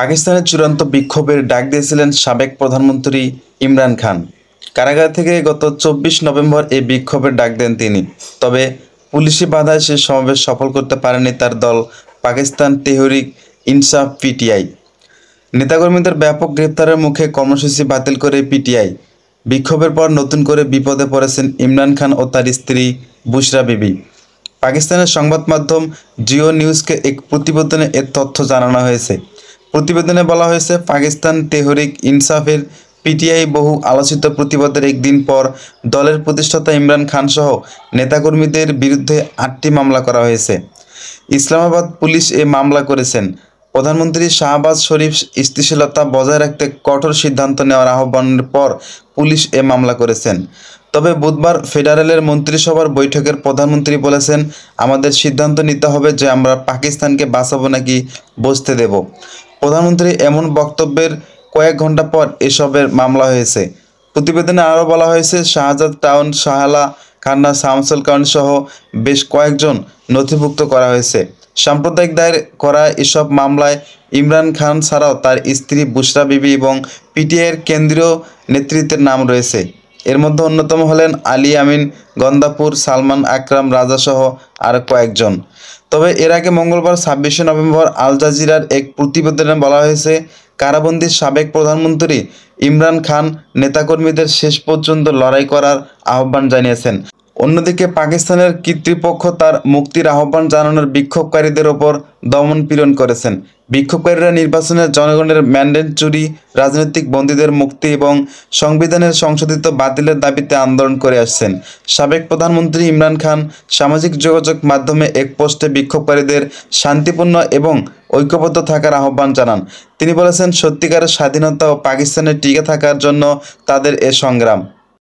পাকিস্তানের চূড়ান্ত বিক্ষোভের ডাক দিয়েছিলেন সাবেক প্রধানমন্ত্রী ইমরান খান। কারাগার থেকে গত ২৪ নভেম্বর এই বিক্ষোভের ডাক দেন তিনি। তবে পুলিশি বাধায় সে সমাবেশ সফল করতে পারেনি তার দল পাকিস্তান তেহরিক ইনসাফ পিটিআই। নেতাকর্মীদের ব্যাপক গ্রেপ্তারের মুখে কর্মসূচি বাতিল করে পিটিআই। বিক্ষোভের পর নতুন করে বিপদে পড়েছেন ইমরান খান ও তার স্ত্রী বুশরা বিবি। পাকিস্তানের সংবাদ মাধ্যম জিও নিউজকে এক প্রতিবেদনে এর তথ্য জানানো হয়েছে। প্রতিবেদনে বলা হয়েছে, পাকিস্তান তেহরিক ইনসাফের পিটিআই বহু আলোচিত প্রতিবাদের একদিন পর দলের প্রতিষ্ঠাতা ইমরান খান সহ নেতাকর্মীদের বিরুদ্ধে ৮টি মামলা করা হয়েছে। ইসলামাবাদ পুলিশ এ মামলা করেছেন। প্রধানমন্ত্রী শাহবাজ শরীফ স্থিতিশীলতা বজায় রাখতে কঠোর সিদ্ধান্ত নেওয়ার আহ্বানের পর পুলিশ এ মামলা করেছেন। তবে বুধবার ফেডারেলের মন্ত্রিসভার বৈঠকের প্রধানমন্ত্রী বলেছেন, আমাদের সিদ্ধান্ত নিতে হবে যে আমরা পাকিস্তানকে বাঁচাবো নাকি বসতে দেব। প্রধানমন্ত্রী এমন বক্তব্যের কয়েক ঘন্টা পর এসবের মামলা হয়েছে। প্রতিবেদনে আরও বলা হয়েছে, শাহজাদ টাউন, শাহলা, খান্না, শামসুল কাউন সহ বেশ কয়েকজন নথিভুক্ত করা হয়েছে। সাম্প্রদায়িক দায়ের করা এসব মামলায় ইমরান খান ছাড়াও তার স্ত্রী বুশরা বিবি এবং পিটিআইয়ের কেন্দ্রীয় নেতৃত্বের নাম রয়েছে। এর মধ্যে অন্যতম হলেন আলী আমিন গন্দাপুর, সালমান আকরাম রাজা সহ আরও কয়েকজন। তবে এর আগে মঙ্গলবার ২৬শে নভেম্বর আল জাজিরার এক প্রতিবেদনে বলা হয়েছে, কারাবন্দী সাবেক প্রধানমন্ত্রী ইমরান খান নেতাকর্মীদের শেষ পর্যন্ত লড়াই করার আহ্বান জানিয়েছেন। অন্যদিকে পাকিস্তানের কর্তৃপক্ষ তার মুক্তির আহ্বান জানানোর বিক্ষোভকারীদের ওপর দমন পীড়ন করেছেন। বিক্ষোভকারীরা নির্বাচনের জনগণের ম্যান্ডেট চুরি, রাজনৈতিক বন্দীদের মুক্তি এবং সংবিধানের সংশোধিত বাতিলের দাবিতে আন্দোলন করে আসছেন। সাবেক প্রধানমন্ত্রী ইমরান খান সামাজিক যোগাযোগ মাধ্যমে এক পোস্টে বিক্ষোভকারীদের শান্তিপূর্ণ এবং ঐক্যবদ্ধ থাকার আহ্বান জানান। তিনি বলেছেন, সত্যিকারের স্বাধীনতা ও পাকিস্তানের টিকে থাকার জন্য তাদের এ সংগ্রাম।